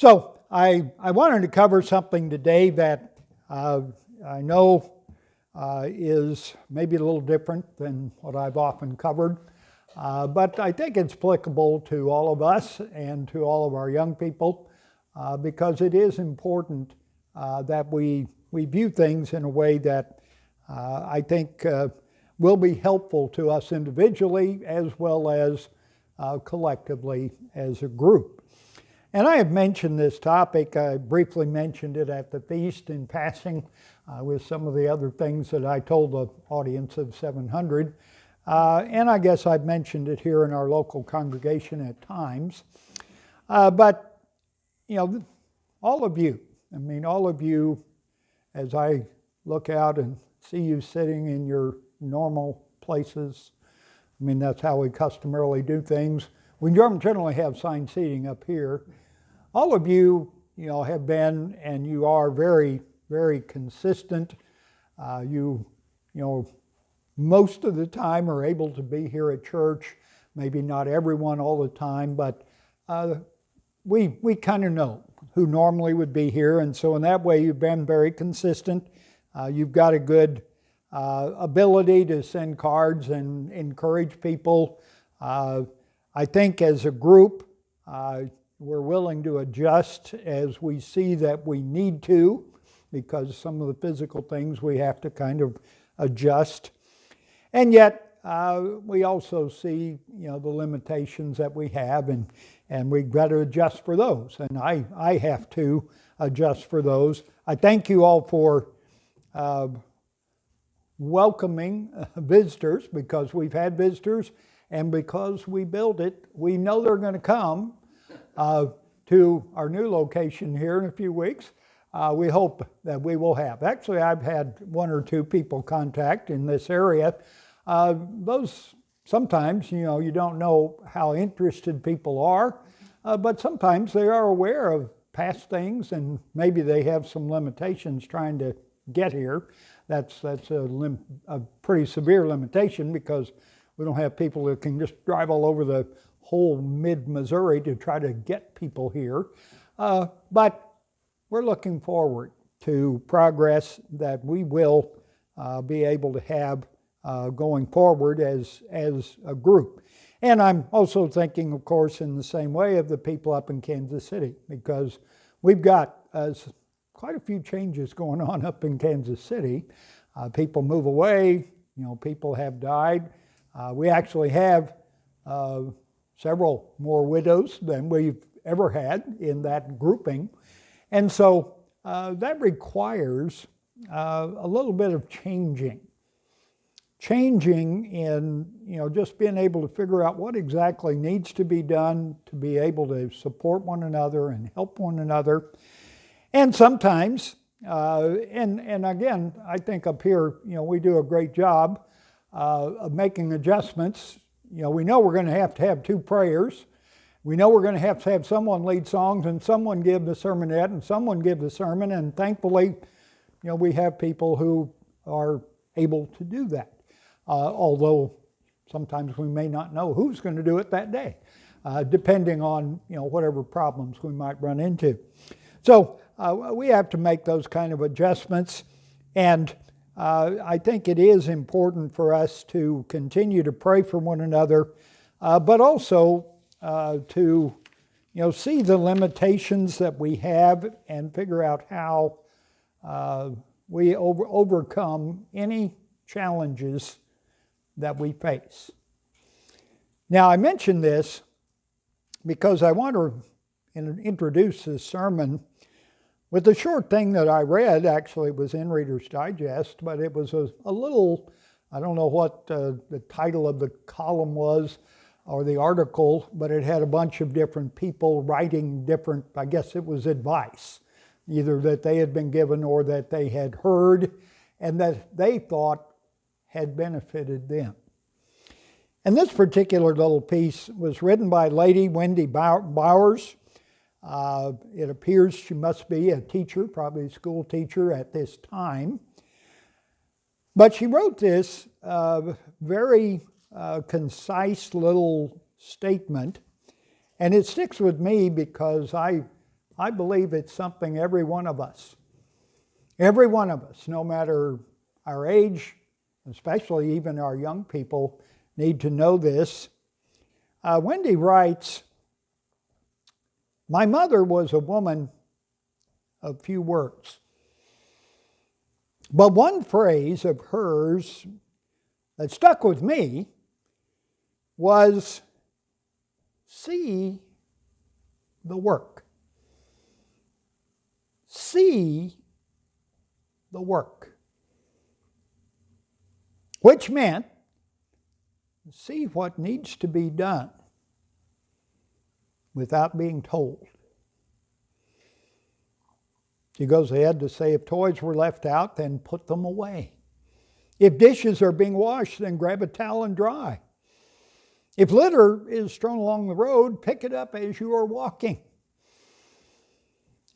So I wanted to cover something today that I know is maybe a little different than what I've often covered, but I think it's applicable to all of us and to all of our young people because it is important that we view things in a way that I think will be helpful to us individually as well as collectively as a group. And I have mentioned this topic. I briefly mentioned it at the feast in passing with some of the other things that I told the audience of 700. And I guess I've mentioned it here in our local congregation at times. But, you know, all of you, as I look out and see you sitting in your normal places, that's how we customarily do things. We generally have assigned seating up here. All of you, have been and you are very, very consistent. You most of the time are able to be here at church. Maybe not everyone all the time, but we kind of know who normally would be here. And so in that way, you've been very consistent. You've got a good ability to send cards and encourage people. I think as a group, we're willing to adjust as we see that we need to, because some of the physical things we have to kind of adjust. And yet, we also see, the limitations that we have, and we've got to adjust for those. And I have to adjust for those. I thank you all for welcoming visitors, because we've had visitors. And because we build it, we know they're going to come to our new location here in a few weeks. We hope that we will have. Actually, I've had one or two people contact in this area. Those sometimes, you don't know how interested people are, but sometimes they are aware of past things, and maybe they have some limitations trying to get here. That's a pretty severe limitation, because we don't have people that can just drive all over the whole mid-Missouri to try to get people here. But we're looking forward to progress that we will be able to have going forward as a group. And I'm also thinking, of course, in the same way of the people up in Kansas City, because we've got quite a few changes going on up in Kansas City. People move away, people have died. We actually have several more widows than we've ever had in that grouping. And so that requires a little bit of changing in, just being able to figure out what exactly needs to be done to be able to support one another and help one another. And sometimes, and again, I think up here, we do a great job of making adjustments. We know we're going to have two prayers. We know we're going to have someone lead songs and someone give the sermonette and someone give the sermon. And thankfully, we have people who are able to do that. Although sometimes we may not know who's going to do it that day, depending on, whatever problems we might run into. So we have to make those kind of adjustments. And I think it is important for us to continue to pray for one another, but also to see the limitations that we have and figure out how we overcome any challenges that we face. Now, I mention this because I want to introduce this sermon with the short thing that I read. Actually, it was in Reader's Digest, but it was a little, I don't know what the title of the column was or the article, but it had a bunch of different people writing different, I guess it was advice, either that they had been given or that they had heard and that they thought had benefited them. And this particular little piece was written by Lady Wendy Bowers. It appears she must be a teacher, probably a school teacher at this time. But she wrote this very concise little statement, and it sticks with me because I I believe it's something every one of us, no matter our age, especially even our young people, need to know this. Wendy writes, "My mother was a woman of few words. But one phrase of hers that stuck with me was, 'See the work.' See the work." Which meant, see what needs to be done without being told. She goes ahead to say, if toys were left out, then put them away. If dishes are being washed, then grab a towel and dry. If litter is strewn along the road, pick it up as you are walking.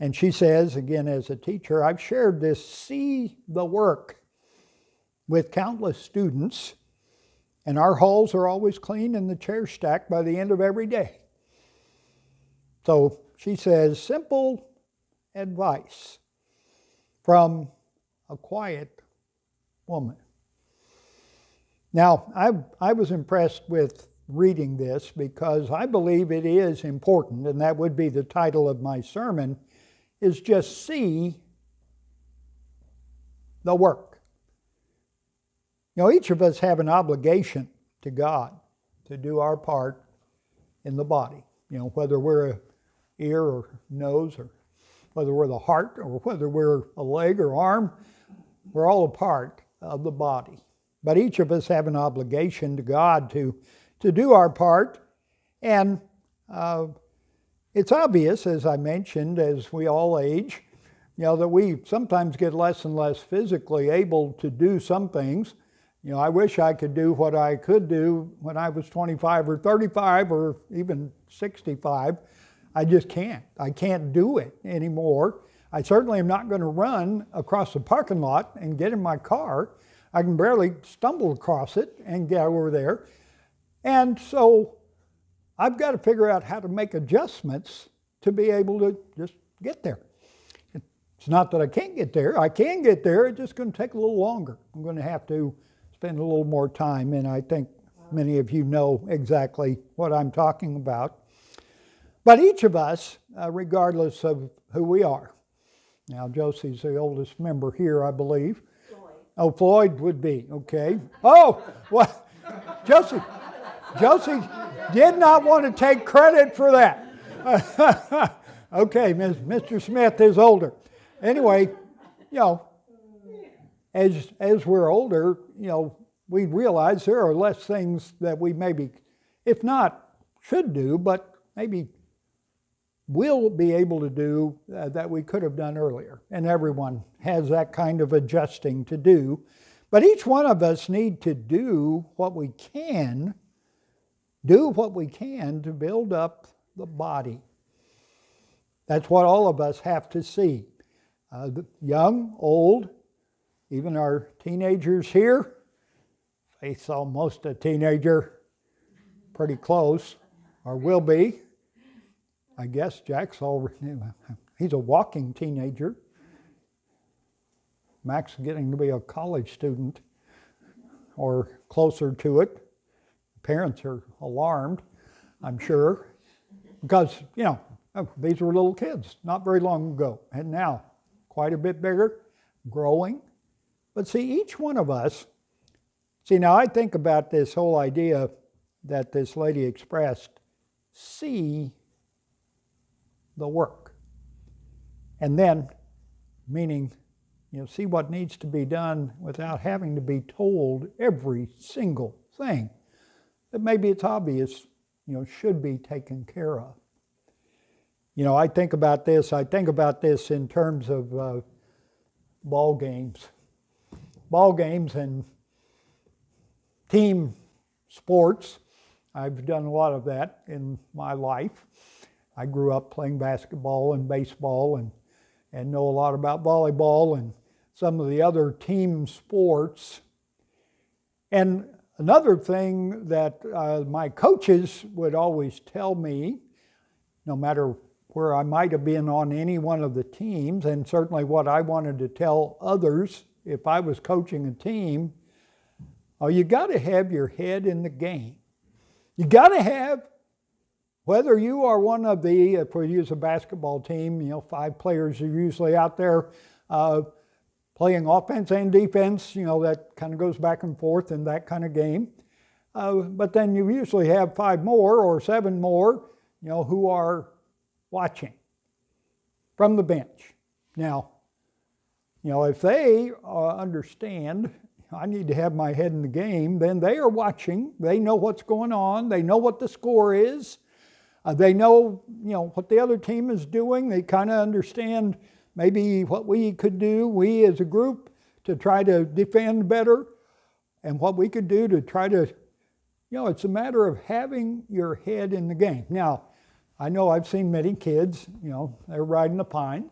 And she says, again as a teacher, I've shared this see the work with countless students, and our halls are always clean and the chairs stacked by the end of every day. So she says, simple advice from a quiet woman. Now, I was impressed with reading this because I believe it is important, and that would be the title of my sermon, is just see the work. You know, each of us have an obligation to God to do our part in the body. You know, whether we're an ear or nose, or whether we're the heart, or whether we're a leg or arm, we're all a part of the body. But each of us have an obligation to God to do our part. And it's obvious, as I mentioned, as we all age, you know, that we sometimes get less and less physically able to do some things. You know, I wish I could do what I could do when I was 25 or 35 or even 65. I just can't. I can't do it anymore. I certainly am not going to run across the parking lot and get in my car. I can barely stumble across it and get over there. And so I've got to figure out how to make adjustments to be able to just get there. It's not that I can't get there. I can get there. It's just going to take a little longer. I'm going to have to spend a little more time, and I think many of you know exactly what I'm talking about. But each of us, regardless of who we are. Now, Josie's the oldest member here, I believe. Floyd. Oh, Floyd would be, okay. Oh, well, Josie did not want to take credit for that. Okay, Mr. Smith is older. Anyway, you know, as we're older, you know, we realize there are less things that we maybe, if not should do, but maybe will be able to do that we could have done earlier. And everyone has that kind of adjusting to do. But each one of us need to do what we can to build up the body. That's what all of us have to see. The young, old, even our teenagers here. Faith's almost a teenager, pretty close, or will be. I guess Jack's already, he's a walking teenager. Mac's getting to be a college student, or closer to it. Parents are alarmed, I'm sure, because, you know, these were little kids not very long ago, and now quite a bit bigger, growing. But see, each one of us, now I think about this whole idea that this lady expressed, see the work. And then, meaning, you know, see what needs to be done without having to be told every single thing that maybe it's obvious, you know, should be taken care of. You know, I think about this in terms of ball games and team sports. I've done a lot of that in my life. I grew up playing basketball and baseball and know a lot about volleyball and some of the other team sports. And another thing that my coaches would always tell me, no matter where I might have been on any one of the teams, and certainly what I wanted to tell others if I was coaching a team, you got to have your head in the game. You got to have, whether you are one of the, if we use a basketball team, 5 players are usually out there playing offense and defense, that kind of goes back and forth in that kind of game. But then you usually have 5 more or 7 more, who are watching from the bench. Now, if they understand I need to have my head in the game, then they are watching. They know what's going on. They know what the score is. They know, what the other team is doing. They kind of understand maybe what we could do, we as a group, to try to defend better, and what we could do to try to, it's a matter of having your head in the game. Now, I know I've seen many kids, they're riding the pine,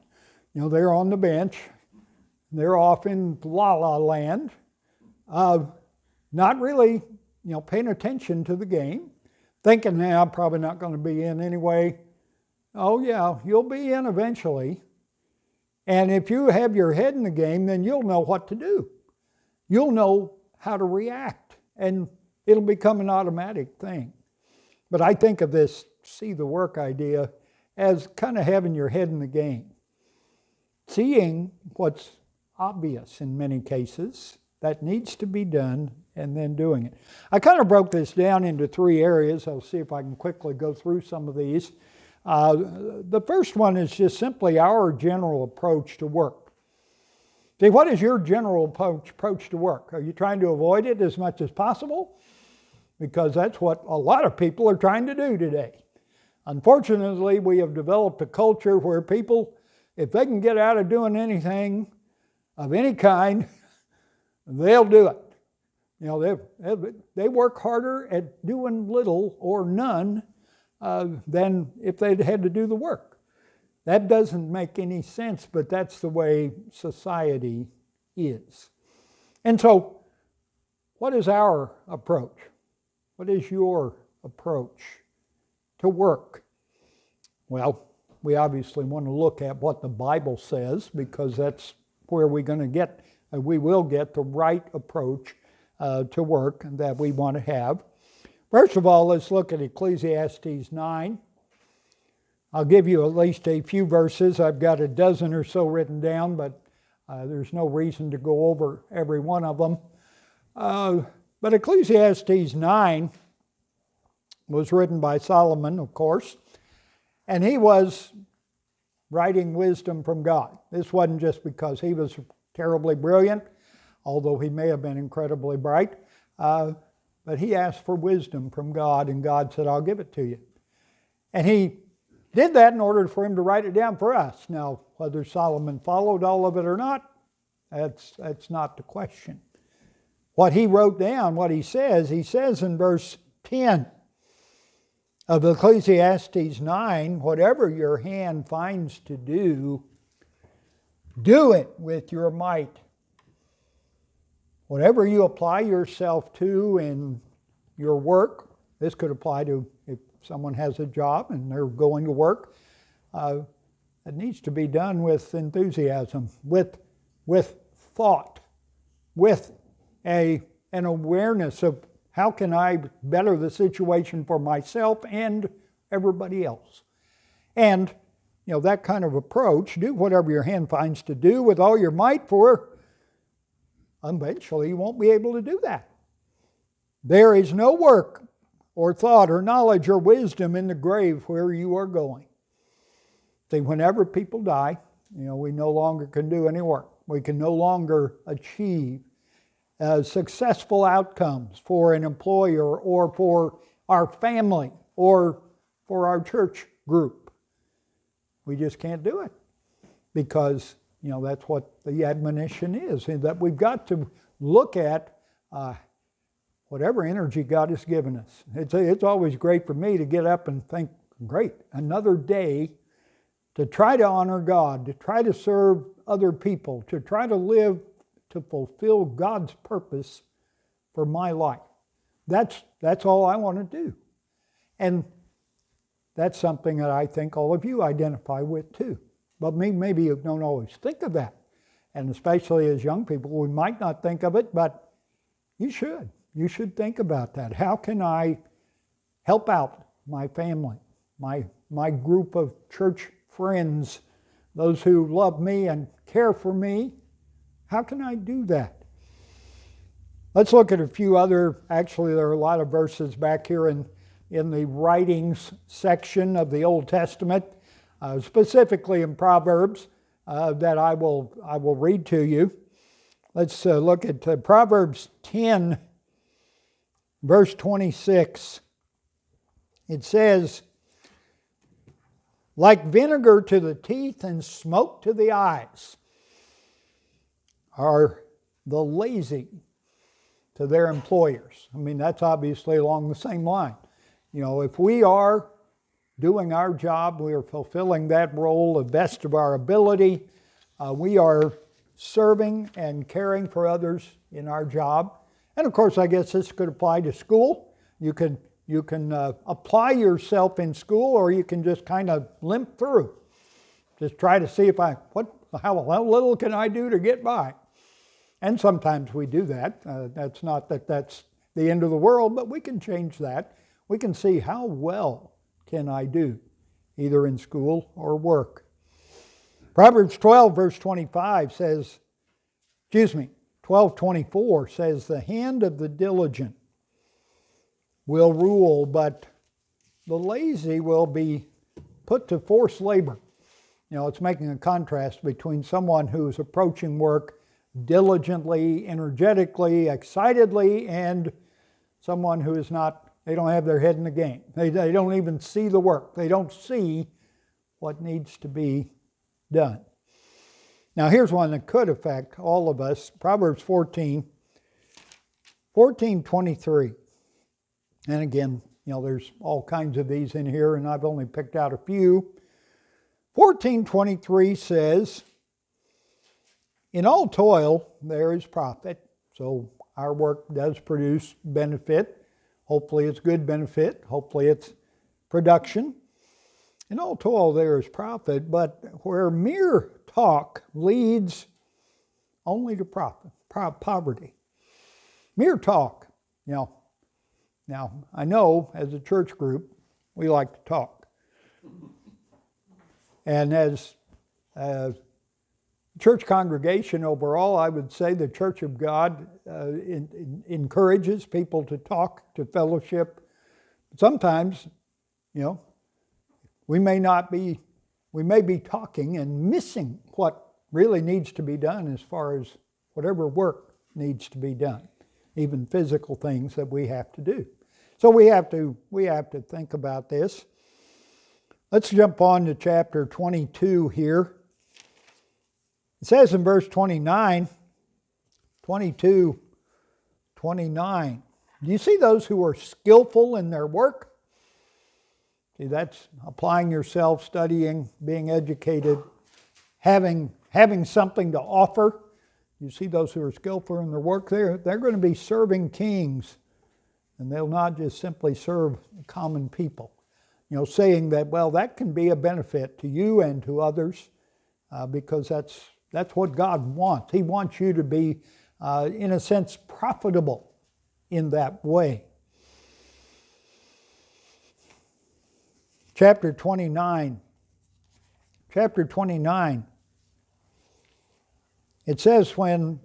they're on the bench, they're off in la-la land, not really, paying attention to the game, thinking, I'm probably not going to be in anyway. Oh yeah, you'll be in eventually. And if you have your head in the game, then you'll know what to do. You'll know how to react, and it'll become an automatic thing. But I think of this see the work idea as kind of having your head in the game. Seeing what's obvious in many cases that needs to be done, and then doing it. I kind of broke this down into 3 areas. I'll see if I can quickly go through some of these. The first one is just simply our general approach to work. See, what is your general approach to work? Are you trying to avoid it as much as possible? Because that's what a lot of people are trying to do today. Unfortunately, we have developed a culture where people, if they can get out of doing anything of any kind, they'll do it. They work harder at doing little or none than if they'd had to do the work. That doesn't make any sense, but that's the way society is. And so, what is our approach? What is your approach to work? Well, we obviously want to look at what the Bible says, because that's where we will get the right approach to work that we want to have. First of all, let's look at Ecclesiastes 9. I'll give you at least a few verses. I've got a dozen or so written down, but there's no reason to go over every one of them. But Ecclesiastes 9 was written by Solomon, of course, and he was writing wisdom from God. This wasn't just because he was terribly brilliant, although he may have been incredibly bright, but he asked for wisdom from God, and God said, I'll give it to you. And he did that in order for him to write it down for us. Now, whether Solomon followed all of it or not, that's not the question. What he wrote down, what he says in verse 10 of Ecclesiastes 9, whatever your hand finds to do, do it with your might. Whatever you apply yourself to in your work, this could apply to if someone has a job and they're going to work, it needs to be done with enthusiasm, with thought, with an awareness of how can I better the situation for myself and everybody else. And, that kind of approach, do whatever your hand finds to do with all your might, for eventually you won't be able to do that. There is no work or thought or knowledge or wisdom in the grave where you are going. See, whenever people die, we no longer can do any work. We can no longer achieve successful outcomes for an employer or for our family or for our church group. We just can't do it because, that's what the admonition is, and that we've got to look at whatever energy God has given us. It's always great for me to get up and think, great, another day to try to honor God, to try to serve other people, to try to live to fulfill God's purpose for my life. That's all I want to do. And that's something that I think all of you identify with too. But maybe you don't always think of that. And especially as young people, we might not think of it, but you should. You should think about that. How can I help out my family, my group of church friends, those who love me and care for me? How can I do that? Let's look at a few other, actually there are a lot of verses back here in the writings section of the Old Testament, specifically in Proverbs, that I will read to you. Let's look at Proverbs 10, verse 26. It says, like vinegar to the teeth and smoke to the eyes are the lazy to their employers. I mean, that's obviously along the same line. You know, if we are doing our job, we are fulfilling that role to the best of our ability, we are serving and caring for others in our job. And of course, I guess this could apply to school. You can apply yourself in school, or you can just kind of limp through. Just try to see how little can I do to get by. And sometimes we do that. That's not that that's the end of the world, but we can change that. We can see how well can I do, either in school or work. Proverbs 12, verse 25 says, 12:24 says, the hand of the diligent will rule, but the lazy will be put to forced labor. You know, it's making a contrast between someone who's approaching work diligently, energetically, excitedly, and someone who is not, they don't have their head in the game. They don't even see the work. They don't see what needs to be done. Now here's one that could affect all of us. Proverbs 14:23. And again, you know, there's all kinds of these in here, and I've only picked out a few. 14:23 says, in all toil there is profit. So our work does produce benefit. Hopefully it's good benefit. Hopefully it's production. In all toil there is profit, but where mere talk leads only to poverty. Mere talk, you know. Now, I know as a church group, we like to talk. And as a church congregation overall, I would say the Church of God encourages people to talk, to fellowship. Sometimes, you know, we may be talking and missing what really needs to be done as far as whatever work needs to be done, even physical things that we have to do. So we have to think about this. Let's jump on to chapter 22 here. It says in verse 29, 22:29, do you see those who are skillful in their work? See, that's applying yourself, studying, being educated, having something to offer. You see those who are skillful in their work, they're going to be serving kings. And they'll not just simply serve common people. You know, saying that, well, that can be a benefit to you and to others because that's what God wants. He wants you to be, in a sense, profitable in that way. Chapter 29. It says when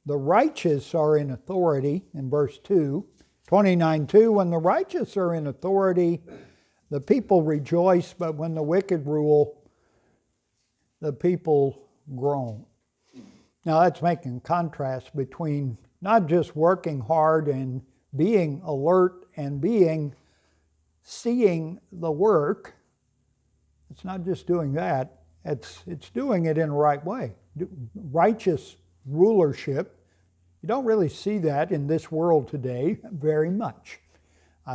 the righteous are in authority, in verse 2, 29:2, when the righteous are in authority, the people rejoice, but when the wicked rule, the people groan. Now that's making contrast between not just working hard and being alert and seeing the work. It's not just doing that, it's doing it in the right way. Righteous rulership. You don't really see that in this world today very much.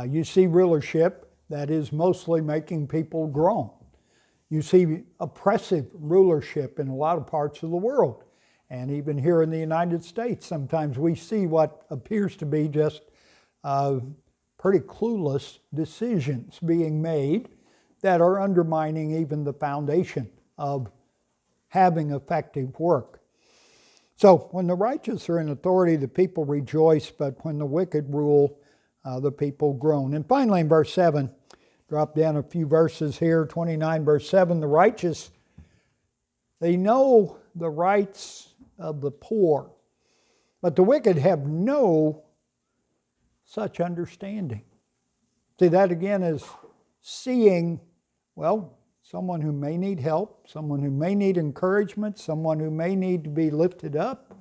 You see rulership that is mostly making people groan. You see oppressive rulership in a lot of parts of the world. And even here in the United States, sometimes we see what appears to be just pretty clueless decisions being made that are undermining even the foundation of having effective work. So when the righteous are in authority, the people rejoice, but when the wicked rule, the people groan. And finally in verse 7, drop down a few verses here, 29 verse 7, the righteous, they know the rights of the poor, but the wicked have no such understanding. See, that again is seeing, well, someone who may need help, someone who may need encouragement, someone who may need to be lifted up,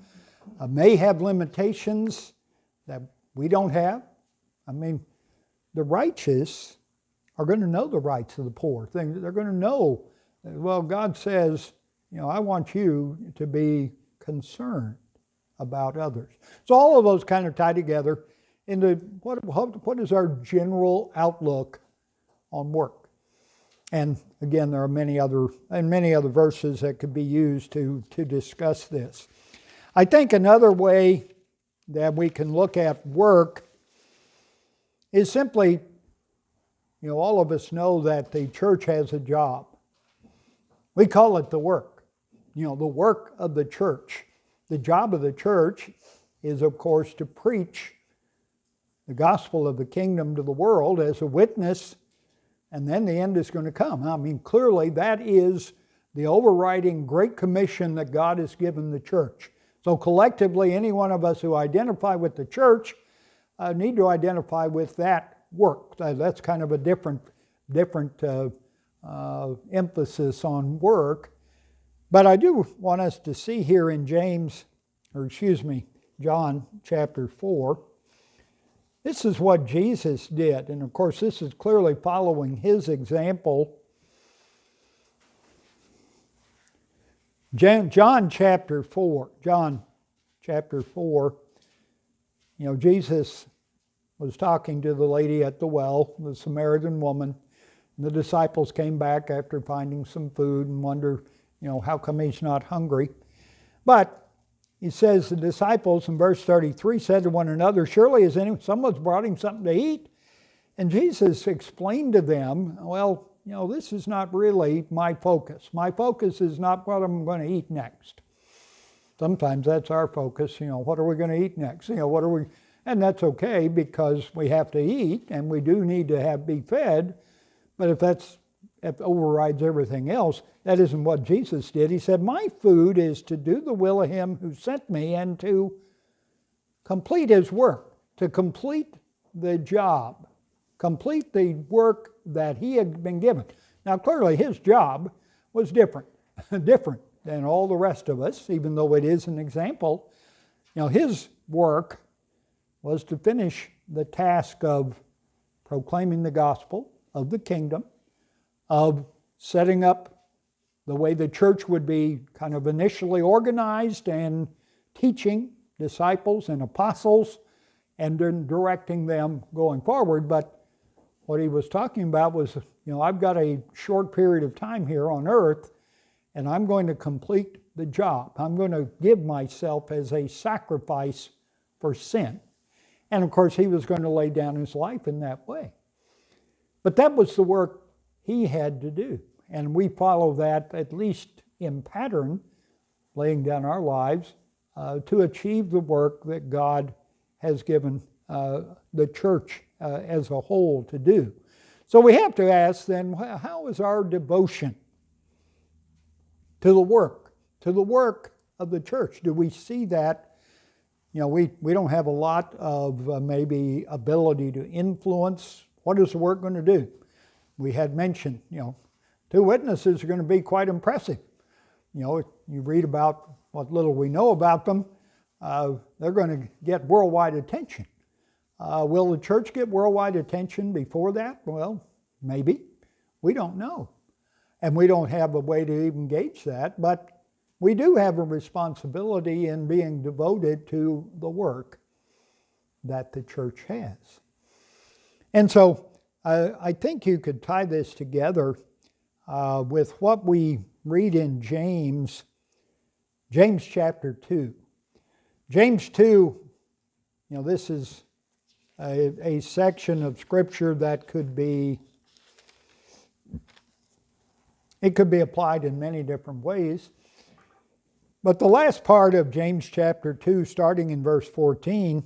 may have limitations that we don't have. I mean, the righteous are going to know the rights of the poor. They're going to know, well, God says, I want you to be concerned about others. So all of those kind of tie together into what is our general outlook on work. And again, there are many other verses that could be used to discuss this. I think another way that we can look at work is simply, all of us know that the church has a job. We call it the work, the work of the church. The job of the church is, of course, to preach the gospel of the kingdom to the world as a witness, and then the end is going to come. I mean, clearly that is the overriding Great Commission that God has given the church. So collectively, any one of us who identify with the church need to identify with that work. That's kind of a different emphasis on work. But I do want us to see here in John chapter 4, this is what Jesus did. And of course, this is clearly following his example. John chapter 4, Jesus was talking to the lady at the well, the Samaritan woman. And the disciples came back after finding some food and wonder, how come he's not hungry? But he says the disciples in verse 33 said to one another, surely someone's brought him something to eat? And Jesus explained to them, well, this is not really my focus. My focus is not what I'm going to eat next. Sometimes that's our focus, what are we going to eat next? And that's okay because we have to eat and we do need to be fed. But if that overrides everything else, that isn't what Jesus did. He said, my food is to do the will of him who sent me and to complete his work, to complete the job, complete the work that he had been given. Now clearly his job was different than all the rest of us, even though it is an example. His work was to finish the task of proclaiming the gospel of the kingdom, of setting up the way the church would be kind of initially organized and teaching disciples and apostles and then directing them going forward. But what he was talking about was, I've got a short period of time here on earth and I'm going to complete the job. I'm going to give myself as a sacrifice for sin. And of course he was going to lay down his life in that way. But that was the work he had to do. And we follow that, at least in pattern, laying down our lives to achieve the work that God has given the church as a whole to do. So we have to ask then, how is our devotion to the work of the church? Do we see that? We don't have a lot of maybe ability to influence. What is the work going to do? We had mentioned, 2 witnesses are going to be quite impressive. You read about what little we know about them, they're going to get worldwide attention. Will the church get worldwide attention before that? Well, maybe. We don't know. And we don't have a way to even gauge that, but we do have a responsibility in being devoted to the work that the church has. And so I think you could tie this together with what we read in James chapter 2. James 2, this is a section of Scripture that could be applied in many different ways. But the last part of James chapter 2, starting in verse 14,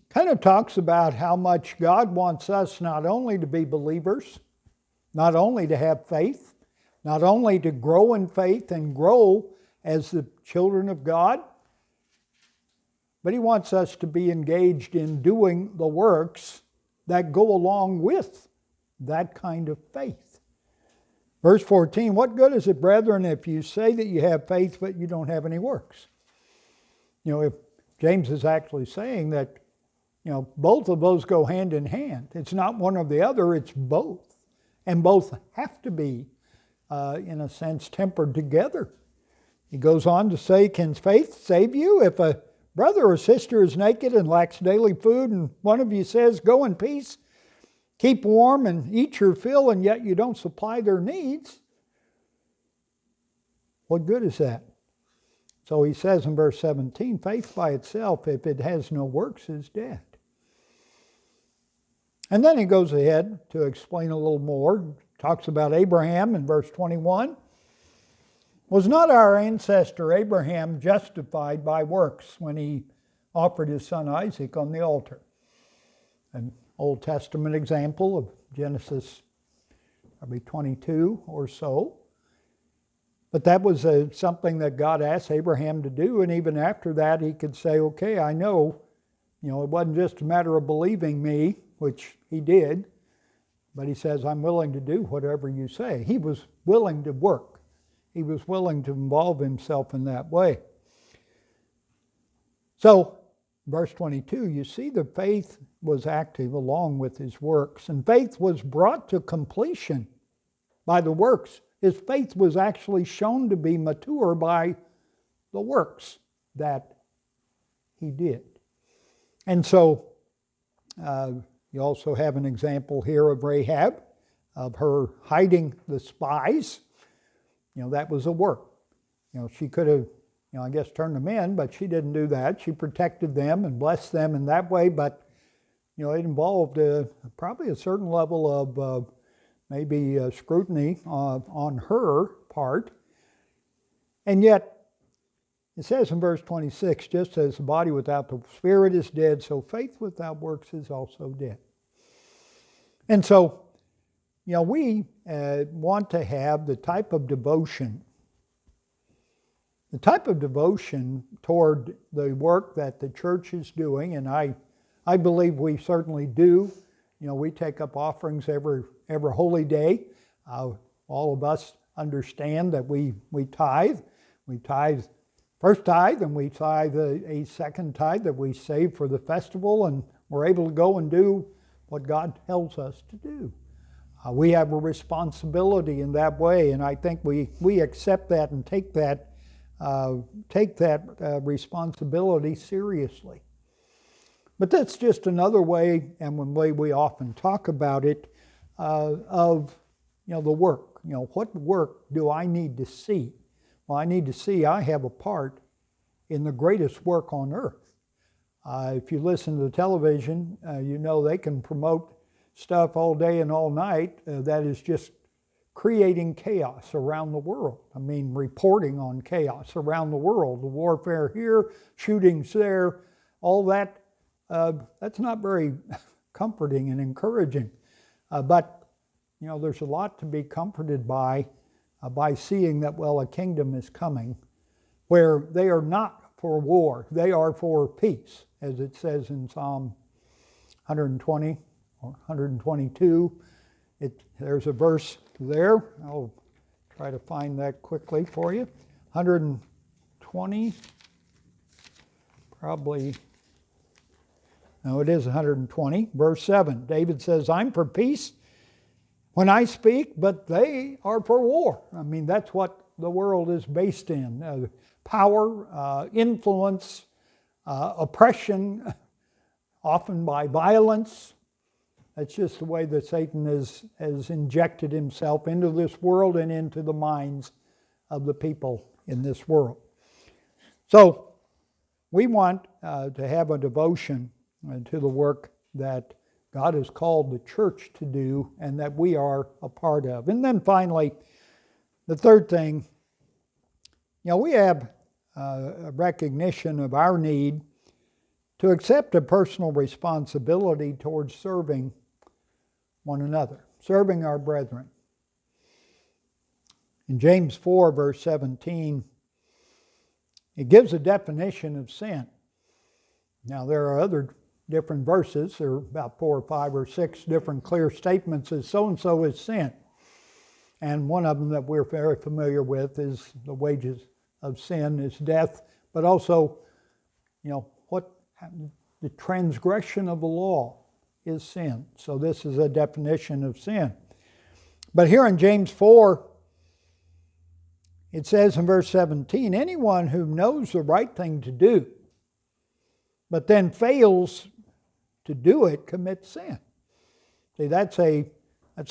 kind of talks about how much God wants us not only to be believers, not only to have faith, not only to grow in faith and grow as the children of God, but He wants us to be engaged in doing the works that go along with that kind of faith. Verse 14, what good is it, brethren, if you say that you have faith but you don't have any works? If James is actually saying that, both of those go hand in hand. It's not one or the other, it's both. And both have to be, in a sense, tempered together. He goes on to say, can faith save you? If a brother or sister is naked and lacks daily food, and one of you says, go in peace, keep warm and eat your fill, and yet you don't supply their needs, what good is that? So he says in verse 17, faith by itself, if it has no works, is dead. And then he goes ahead to explain a little more. Talks about Abraham in verse 21. Was not our ancestor Abraham justified by works when he offered his son Isaac on the altar? An Old Testament example of Genesis probably 22 or so. But that was something that God asked Abraham to do, and even after that he could say, okay, I know, it wasn't just a matter of believing me, which he did, but he says, I'm willing to do whatever you say. He was willing to work. He was willing to involve himself in that way. So, verse 22, you see the faith was active along with his works, and faith was brought to completion by the works. His faith was actually shown to be mature by the works that he did. And so, you also have an example here of Rahab, of her hiding the spies. That was a work. She could have, I guess, turned them in, but she didn't do that. She protected them and blessed them in that way, but, it involved probably a certain level of maybe scrutiny on her part. And yet, it says in verse 26, just as the body without the spirit is dead, so faith without works is also dead. And so, we want to have the type of devotion toward the work that the church is doing, and I believe we certainly do. We take up offerings every holy day. All of us understand that we tithe. We tithe first tithe, and we tithe a second tithe that we save for the festival, and we're able to go and do what God tells us to do. We have a responsibility in that way, and I think we accept that and take that responsibility seriously. But that's just another way, and one way we often talk about it, of the work. What work do I need to see? Well, I need to see I have a part in the greatest work on earth. If you listen to the television, they can promote stuff all day and all night that is just creating chaos around the world. Reporting on chaos around the world. The warfare here, shootings there, all that. That's not very comforting and encouraging. But there's a lot to be comforted by seeing that, a kingdom is coming where they are not for war, they are for peace, as it says in Psalm 120 or 122. There's a verse there. I'll try to find that quickly for you. 120, probably, no, it is 120, verse 7. David says, I'm for peace when I speak, but they are for war. That's what the world is based in. Power, influence, oppression, often by violence. That's just the way that Satan has injected himself into this world and into the minds of the people in this world. So we want to have a devotion to the work that God has called the church to do and that we are a part of. And then finally, the third thing, we have a recognition of our need to accept a personal responsibility towards serving one another, serving our brethren. In James 4, verse 17, it gives a definition of sin. Now, there are other different verses. There are about 4 or 5 or 6 different clear statements as so-and-so is sin. And one of them that we're very familiar with is the wages of sin is death, but also, what the transgression of the law is sin. So this is a definition of sin. But here in James 4, it says in verse 17, anyone who knows the right thing to do, but then fails to do it, commits sin. See, that's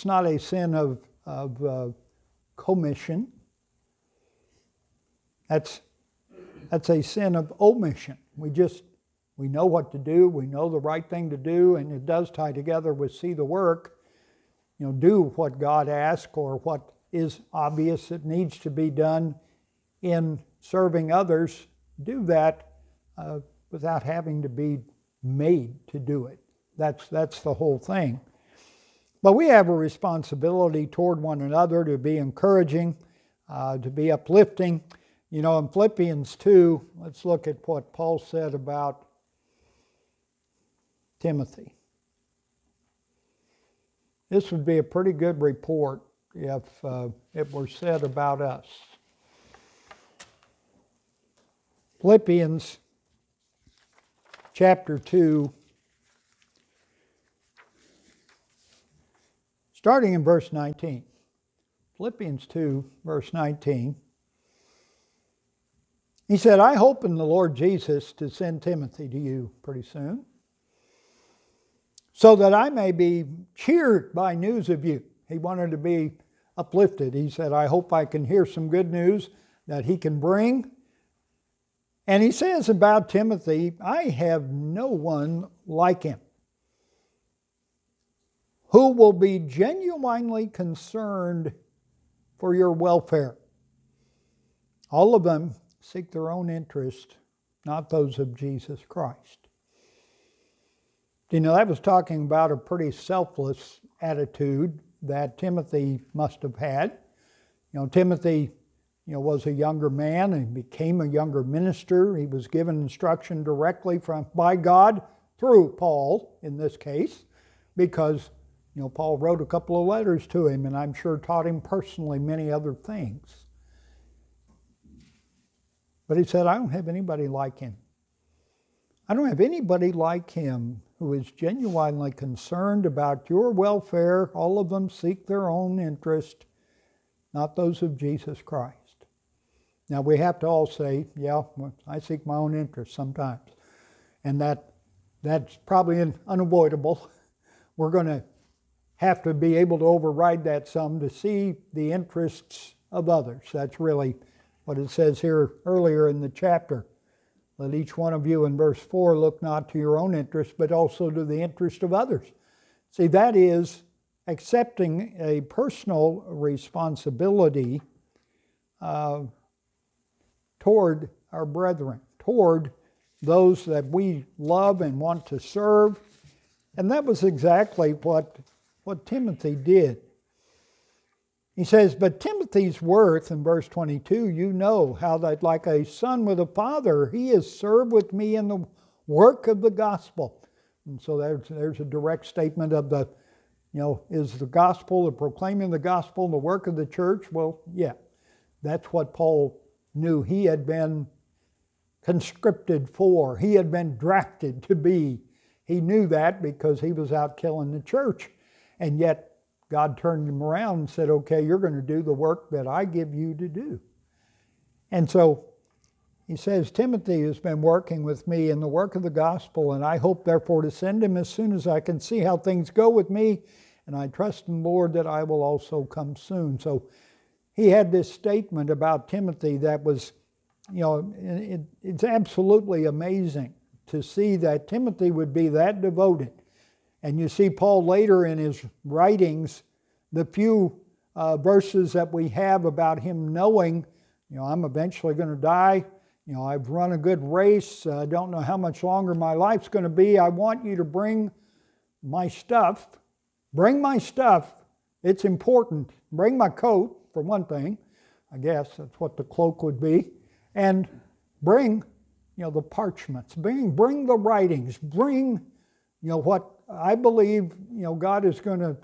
not a sin of commission. That's a sin of omission. We know what to do, we know the right thing to do, and it does tie together with see the work. Do what God asks or what is obvious that needs to be done in serving others. Do that without having to be made to do it. That's the whole thing. But we have a responsibility toward one another to be encouraging, to be uplifting. In Philippians 2, let's look at what Paul said about Timothy. This would be a pretty good report if it were said about us. Philippians chapter 2, starting in verse 19. Philippians 2, verse 19. He said, I hope in the Lord Jesus to send Timothy to you pretty soon, so that I may be cheered by news of you. He wanted to be uplifted. He said, I hope I can hear some good news that he can bring. And he says about Timothy, I have no one like him who will be genuinely concerned for your welfare. All of them seek their own interest, not those of Jesus Christ. That was talking about a pretty selfless attitude that Timothy must have had. Timothy, was a younger man and became a younger minister. He was given instruction directly by God through Paul in this case, because Paul wrote a couple of letters to him, and I'm sure taught him personally many other things. But he said, I don't have anybody like him. I don't have anybody like him who is genuinely concerned about your welfare. All of them seek their own interest, not those of Jesus Christ. Now we have to all say, yeah, I seek my own interest sometimes. And that's probably unavoidable. We're going to have to be able to override that some to see the interests of others. That's really what it says here earlier in the chapter. Let each one of you, in verse 4, look not to your own interest, but also to the interest of others. See, that is accepting a personal responsibility toward our brethren, toward those that we love and want to serve. And that was exactly what Timothy did. He says, but Timothy's worth, in verse 22, you know how that like a son with a father, he has served with me in the work of the gospel. And so there's a direct statement of is the gospel, the proclaiming the gospel, the work of the church? Well, yeah, that's what Paul knew he had been conscripted for. He had been drafted to be. He knew that because he was out killing the church. And yet, God turned him around and said, okay, you're going to do the work that I give you to do. And so he says, Timothy has been working with me in the work of the gospel, and I hope therefore to send him as soon as I can see how things go with me, and I trust in the Lord that I will also come soon. So he had this statement about Timothy that was, it's absolutely amazing to see that Timothy would be that devoted. And you see Paul later in his writings, the few verses that we have about him knowing, I'm eventually going to die. I've run a good race. I don't know how much longer my life's going to be. I want you to bring my stuff. Bring my stuff. It's important. Bring my coat, for one thing. I guess that's what the cloak would be. And bring, the parchments. Bring the writings. Bring, what I believe, God is going to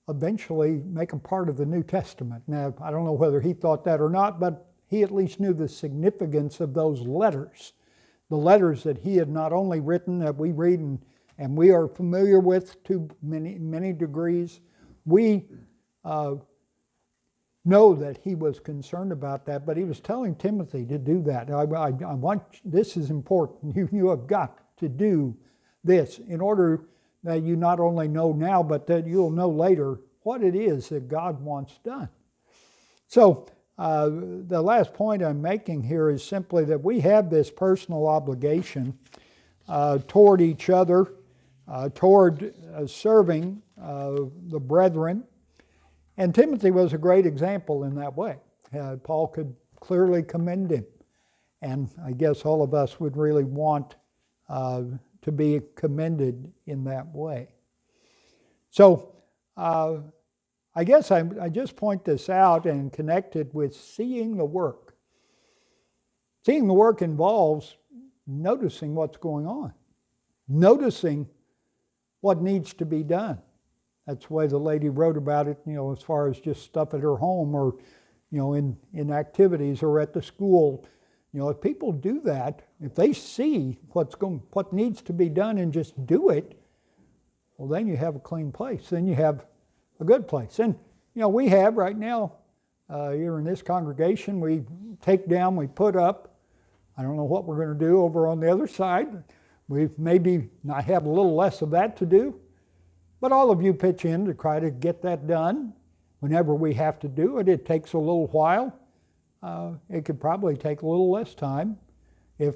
eventually make a part of the New Testament. Now, I don't know whether he thought that or not, but he at least knew the significance of those letters. The letters that he had not only written that we read and we are familiar with to many degrees. We know that he was concerned about that, but he was telling Timothy to do that. I want, this is important. You have got to do this in order that you not only know now, but that you'll know later what it is that God wants done. So the last point I'm making here is simply that we have this personal obligation toward each other, toward serving the brethren. And Timothy was a great example in that way. Paul could clearly commend him. And I guess all of us would really want to be commended in that way. So I guess I just point this out and connect it with seeing the work. Seeing the work involves noticing what's going on, noticing what needs to be done. That's the way the lady wrote about it, as far as just stuff at her home or, in activities or at the school. If people do that, if they see what needs to be done and just do it, well, then you have a clean place. Then you have a good place. And, we have right now, here in this congregation, we take down, we put up. I don't know what we're going to do over on the other side. We maybe not have a little less of that to do. But all of you pitch in to try to get that done. Whenever we have to do it, it takes a little while. It could probably take a little less time if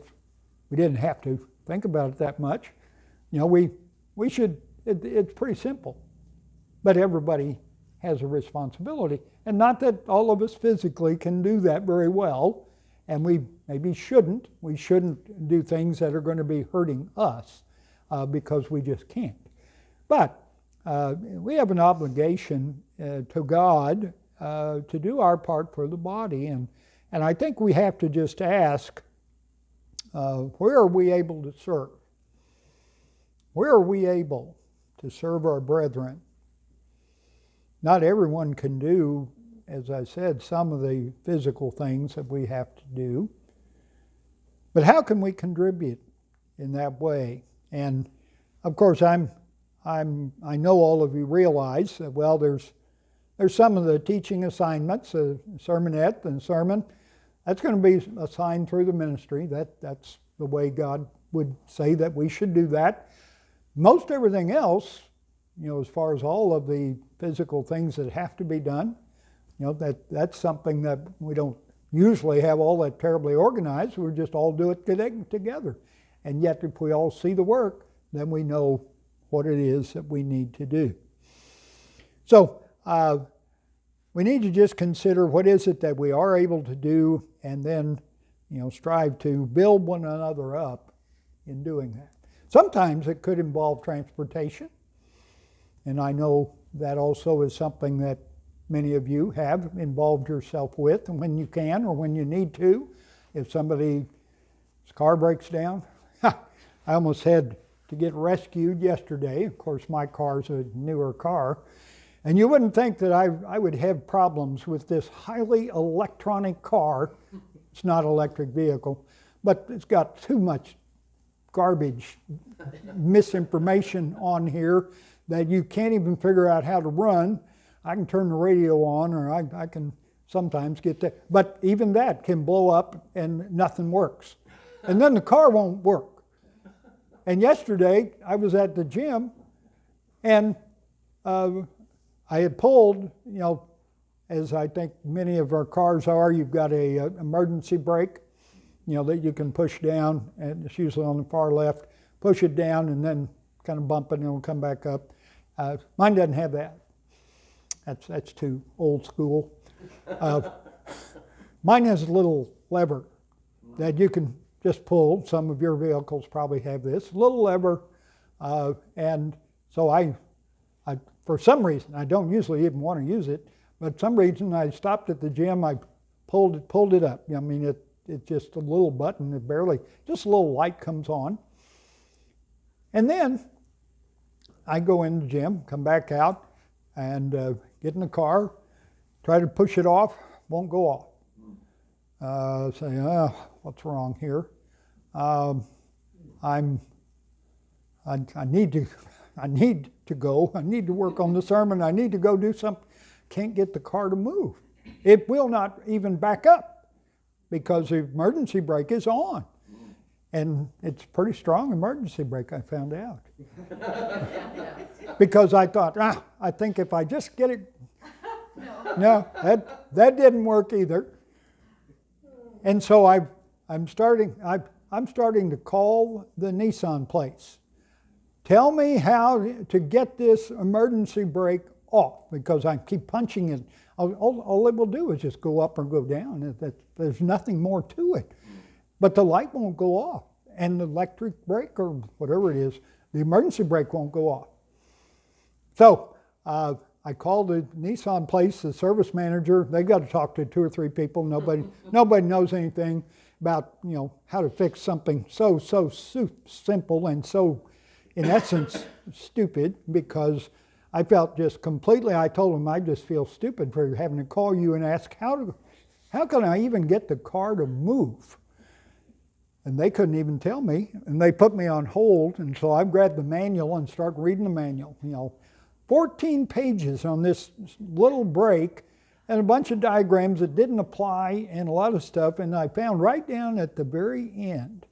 we didn't have to think about it that much. We should, it's pretty simple. But everybody has a responsibility. And not that all of us physically can do that very well. And we maybe shouldn't. We shouldn't do things that are going to be hurting us because we just can't. But we have an obligation to God to do our part for the body. And I think we have to just ask, where are we able to serve? Where are we able to serve our brethren? Not everyone can do, as I said, some of the physical things that we have to do. But how can we contribute in that way? And of course, I know all of you realize that, well, there's some of the teaching assignments, a sermonette and sermon, that's going to be assigned through the ministry. That's the way God would say that we should do that. Most everything else, as far as all of the physical things that have to be done, that's something that we don't usually have all that terribly organized. We just all do it together. And yet if we all see the work, then we know what it is that we need to do. So we need to just consider what is it that we are able to do, and then strive to build one another up in doing that. Sometimes it could involve transportation, and I know that also is something that many of you have involved yourself with, and when you can or when you need to. If somebody's car breaks down, I almost had to get rescued yesterday. Of course, my car's a newer car. And you wouldn't think that I would have problems with this highly electronic car. It's not an electric vehicle, but it's got too much garbage, misinformation on here that you can't even figure out how to run. I can turn the radio on, or I can sometimes get that. But even that can blow up and nothing works. And then the car won't work. And yesterday, I was at the gym, and I had pulled, as I think many of our cars are, you've got a emergency brake. that you can push down, and it's usually on the far left. Push it down and then kind of bump it and it'll come back up. Mine doesn't have that. That's too old school. Mine has a little lever that you can just pull. Some of your vehicles probably have this little lever, and so I for some reason, I don't usually even want to use it, but some reason I stopped at the gym, I pulled it up. I mean, it's just a little button, it barely, just a little light comes on. And then I go in the gym, come back out, and get in the car, try to push it off, won't go off. Say, what's wrong here? I need to go. I need to work on the sermon. I need to go do something. Can't get the car to move. It will not even back up because the emergency brake is on. And it's a pretty strong emergency brake, I found out. Because I thought, I think if I just get it. No, that didn't work either. And so I'm starting to call the Nissan place. Tell me how to get this emergency brake off, because I keep punching it. All it will do is just go up or go down. There's nothing more to it. But the light won't go off, and the electric brake or whatever it is, the emergency brake won't go off. So I called the Nissan place, the service manager. They got to talk to 2 or 3 people. Nobody knows anything about how to fix something so simple and so, in essence, stupid, because I felt just completely, I told them I just feel stupid for having to call you and ask how can I even get the car to move? And they couldn't even tell me, and they put me on hold, and so I grabbed the manual and started reading the manual. 14 pages on this little brake and a bunch of diagrams that didn't apply and a lot of stuff, and I found right down at the very end,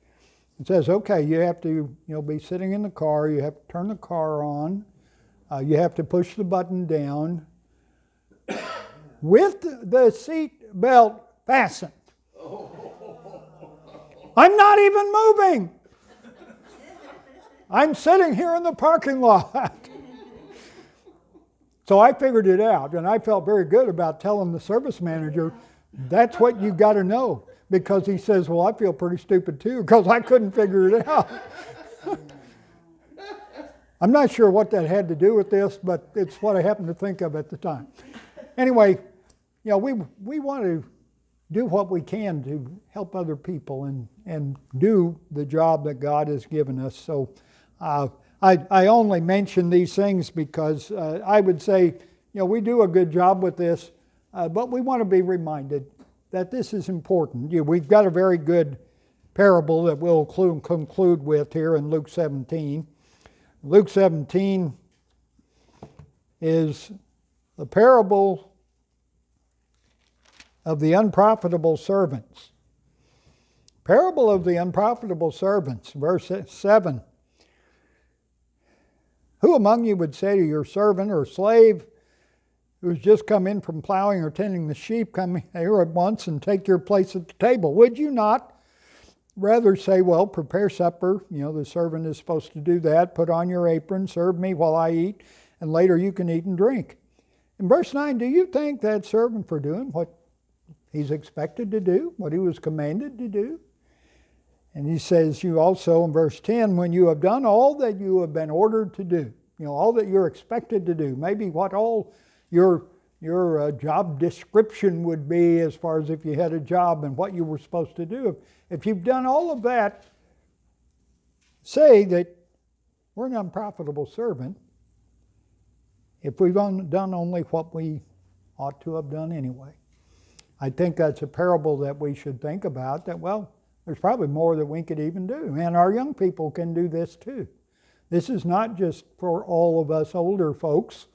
it says, okay, you have to be sitting in the car, you have to turn the car on, you have to push the button down with the seat belt fastened. I'm not even moving. I'm sitting here in the parking lot. So I figured it out, and I felt very good about telling the service manager, that's what you got to know, because he says, well, I feel pretty stupid too, because I couldn't figure it out. I'm not sure what that had to do with this, but it's what I happened to think of at the time. Anyway, we want to do what we can to help other people and do the job that God has given us. So I only mention these things because I would say, we do a good job with this, but we want to be reminded that this is important. We've got a very good parable that we'll conclude with here in Luke 17. Luke 17 is the parable of the unprofitable servants. Parable of the unprofitable servants, verse 7. Who among you would say to your servant or slave who's just come in from plowing or tending the sheep, come here at once and take your place at the table? Would you not rather say, well, prepare supper, the servant is supposed to do that, put on your apron, serve me while I eat, and later you can eat and drink. In verse 9, do you thank that servant for doing what he's expected to do, what he was commanded to do? And he says, you also, in verse 10, when you have done all that you have been ordered to do, all that you're expected to do, maybe what all your job description would be as far as if you had a job and what you were supposed to do. If you've done all of that, say that we're an unprofitable servant if we've done only what we ought to have done anyway. I think that's a parable that we should think about, that, well, there's probably more that we could even do. And our young people can do this too. This is not just for all of us older folks.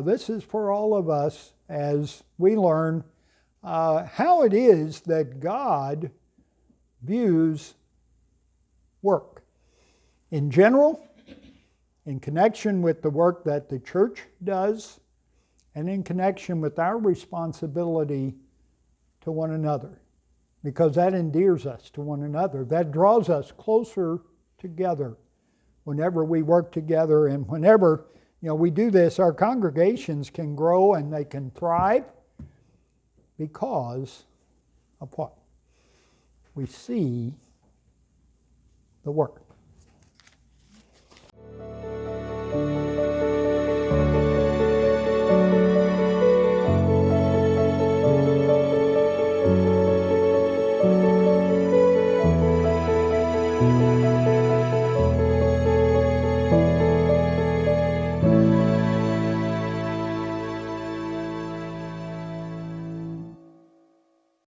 This is for all of us as we learn how it is that God views work. In general, in connection with the work that the church does, and in connection with our responsibility to one another. because that endears us to one another. That draws us closer together whenever we work together, and whenever we do this, our congregations can grow and they can thrive because of what? We see the work.